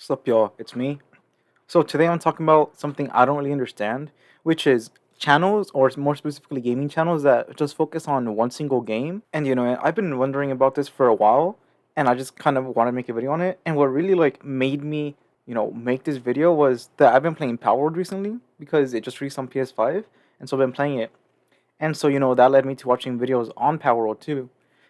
What's up, y'all? It's me. So today I'm talking about something I don't really understand, which is channels, or more specifically gaming channels that just focus on one single game. And I've been wondering about this for a while, and I just kind of want to make a video on it. And what really made me, make this video was that I've been playing Power Word recently because it just released on PS5, and so I've been playing it. And so, that led me to watching videos on Power World too,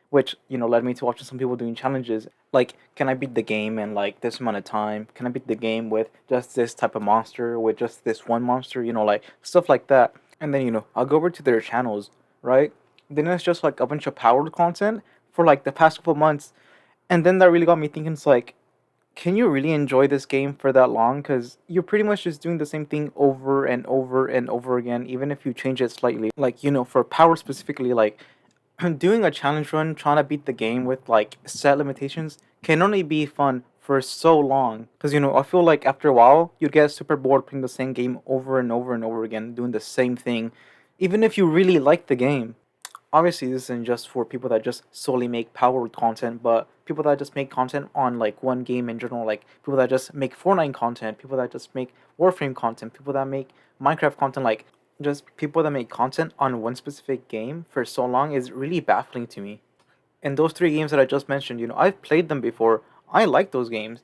which, led me to watching some people doing challenges. Like, can I beat the game in like this amount of time? Can I beat the game with just this type of monster, with just this one monster, like stuff like that. And then, I'll go over to their channels, right? Then it's just like a bunch of Power Word content for like the past couple months. And then that really got me thinking, it's like, can you really enjoy this game for that long? Because you're pretty much just doing the same thing over and over and over again, even if you change it slightly. Like, for Power specifically, like, doing a challenge run, trying to beat the game with, like, set limitations can only be fun for so long. Because, I feel like after a while, you'd get super bored playing the same game over and over and over again, doing the same thing, even if you really like the game. Obviously this isn't just for people that just solely make Power content, but people that just make content on like one game in general, like people that just make Fortnite content, people that just make Warframe content, people that make Minecraft content, like just people that make content on one specific game for so long is really baffling to me. And those three games that I just mentioned, I've played them before. I like those games.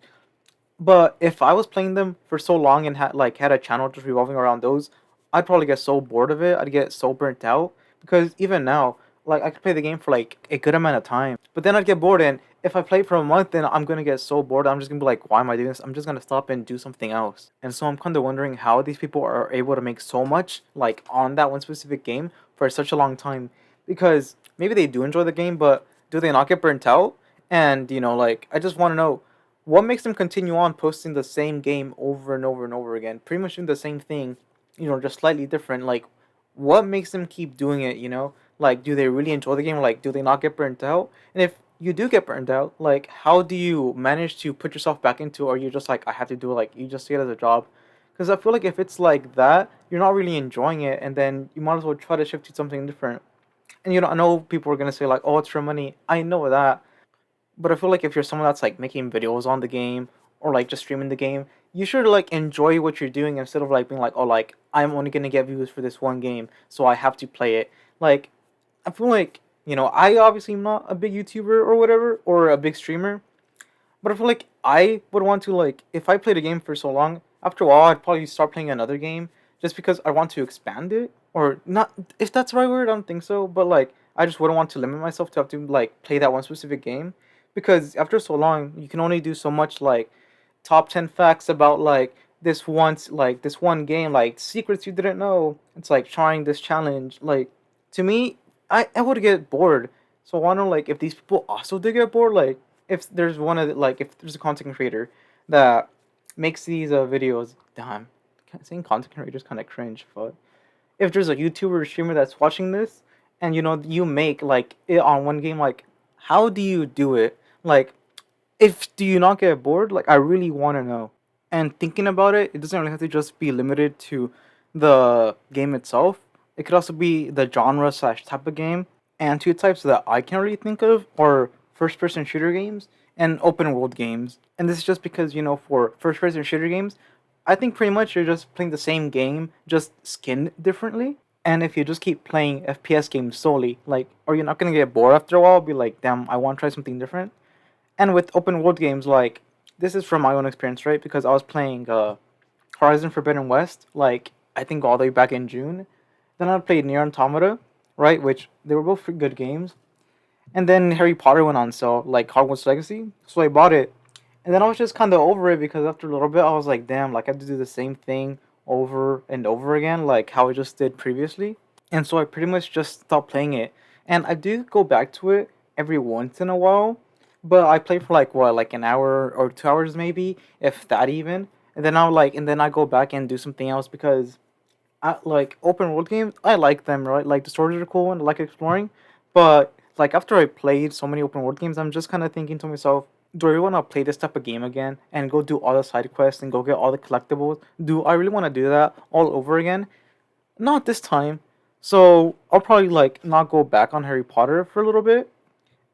But if I was playing them for so long and had a channel just revolving around those, I'd probably get so bored of it. I'd get so burnt out because even now, like I could play the game for like a good amount of time, but then I'd get bored. And if I play for a month, then I'm gonna get so bored. I'm just gonna be like, why am I doing this? I'm just gonna stop and do something else. And so I'm kind of wondering how these people are able to make so much like on that one specific game for such a long time. Because maybe they do enjoy the game, but do they not get burnt out? And like I just want to know what makes them continue on posting the same game over and over and over again, pretty much doing the same thing, just slightly different. Like, what makes them keep doing it? Like, do they really enjoy the game? Like, do they not get burnt out? And if you do get burnt out, like, how do you manage to put yourself back into, or you're just like, I have to do it, like, you just see it as a job? Because I feel like if it's like that, you're not really enjoying it, and then you might as well try to shift to something different. And I know people are gonna say like, "Oh, it's for money." I know that, but I feel like if you're someone that's like making videos on the game or like just streaming the game, you should like enjoy what you're doing instead of like being like, oh, like I'm only gonna get views for this one game, so I have to play it. Like, I feel like I obviously am not a big YouTuber or whatever or a big streamer, but I feel like I would want to, like, if I played a game for so long, after a while I'd probably start playing another game just because I want to expand it, or not. If that's the right word, I don't think so, but like I just wouldn't want to limit myself to have to like play that one specific game, because after so long you can only do so much, like top 10 facts about like this one game, like secrets you didn't know. It's like trying this challenge. Like, to me, I would get bored. So I wonder, like, if these people also did get bored. Like, if there's like if there's a content creator that makes these videos. Damn, saying content creator is kind of cringe, but if there's a YouTuber or streamer that's watching this, and you make like it on one game, like, how do you do it? Like, if do you not get bored? Like, I really want to know. And thinking about it, it doesn't really have to just be limited to the game itself. It could also be the genre slash type of game. And two types that I can really think of are first person shooter games and open world games. And this is just because, for first person shooter games, I think pretty much you're just playing the same game, just skinned differently. And if you just keep playing FPS games solely, like, are you not gonna get bored after a while? Be like, damn, I want to try something different. And with open world games, like, this is from my own experience, right? Because I was playing Horizon Forbidden West, like, I think all the way back in June. Then I played Nier Automata, right? Which they were both good games. And then Harry Potter went on sale, like Hogwarts Legacy, so I bought it. And then I was just kind of over it because after a little bit, I was like, damn, like I have to do the same thing over and over again, like how I just did previously. And so I pretty much just stopped playing it. And I do go back to it every once in a while, but I play for like what, like an hour or 2 hours maybe, if that even. And then I go back and do something else because I like open world games. I like them, right? Like the stories are cool and I like exploring. But like after I played so many open world games, I'm just kind of thinking to myself, do I really want to play this type of game again and go do all the side quests and go get all the collectibles? Do I really want to do that all over again? Not this time. So I'll probably like not go back on Harry Potter for a little bit,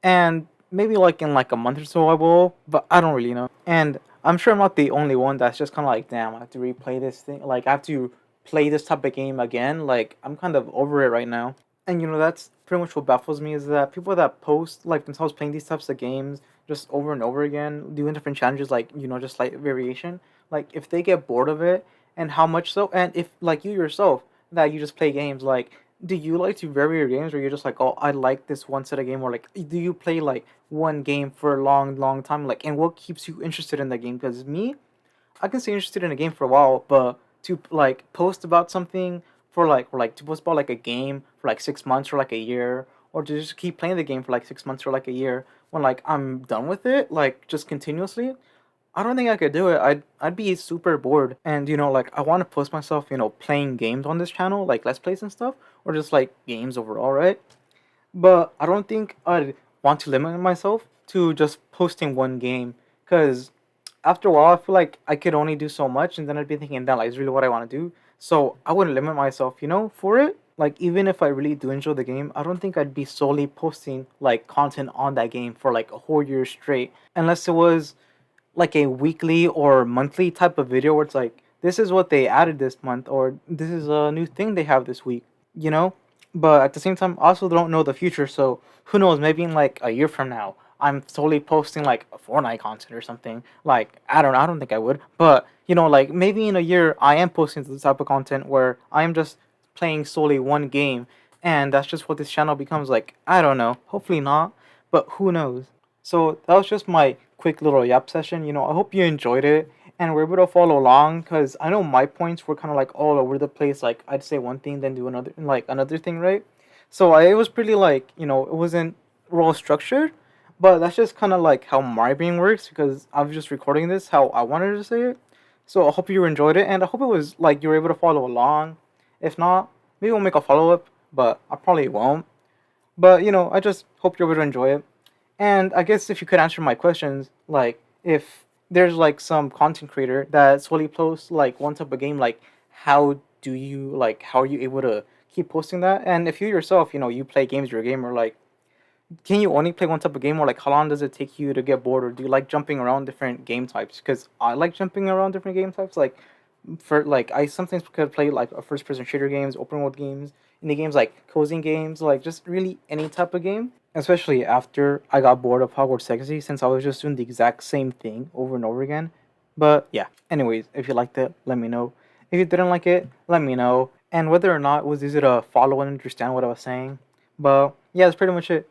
and maybe like in like a month or so I will, but I don't really know. And I'm sure I'm not the only one that's just kind of like, damn, I have to replay this thing. Like, I have to play this type of game again. Like, I'm kind of over it right now. And that's pretty much what baffles me is that people that post like themselves playing these types of games just over and over again, doing different challenges, like just slight variation. Like, if they get bored of it, and how much so, and if like you yourself that you just play games, like, do you like to vary your games, or you're just like, oh, I like this one set of game, or like, do you play like one game for a long, long time, like, and what keeps you interested in the game? Because me, I can stay interested in a game for a while, but to like post about something for like, or like to post about like a game for like 6 months or like a year, or to just keep playing the game for like 6 months or like a year when like I'm done with it, like just continuously, I don't think I could do it. I'd be super bored. And like I want to post myself, playing games on this channel, like let's plays and stuff, or just like games overall, right? But I don't think I'd want to limit myself to just posting one game, because after a while I feel like I could only do so much, and then I'd be thinking that like is really what I want to do. So I wouldn't limit myself, for it. Like, even if I really do enjoy the game, I don't think I'd be solely posting like content on that game for like a whole year straight, unless it was like a weekly or monthly type of video where it's like, this is what they added this month, or this is a new thing they have this week, you know? But at the same time, I also don't know the future, so who knows, maybe in like a year from now, I'm solely posting like a Fortnite content or something. Like, I don't think I would, but like maybe in a year, I am posting this type of content where I am just playing solely one game, and that's just what this channel becomes. Like, I don't know, hopefully not, but who knows? So that was just my quick little yap session. I hope you enjoyed it and were able to follow along, because I know my points were kind of like all over the place. Like, I'd say one thing, then do another thing, right? So it was pretty like, it wasn't well structured, but that's just kind of like how my brain works, because I was just recording this how I wanted to say it. So I hope you enjoyed it, and I hope it was like you were able to follow along. If not, maybe we'll make a follow up, but I probably won't. But I just hope you're able to enjoy it. And I guess if you could answer my questions, like if there's like some content creator that solely posts like one type of game, like how are you able to keep posting that? And if you yourself, you play games, you're a gamer, like can you only play one type of game, or like how long does it take you to get bored, or do you like jumping around different game types? Because I like jumping around different game types. Like for like I sometimes could play like a first person shooter games, open world games, indie games like cozy games, like just really any type of game. Especially after I got bored of Hogwarts Legacy, since I was just doing the exact same thing over and over again. But yeah, anyways, if you liked it, let me know. If you didn't like it, let me know. And whether or not it was easy to follow and understand what I was saying. But yeah, that's pretty much it.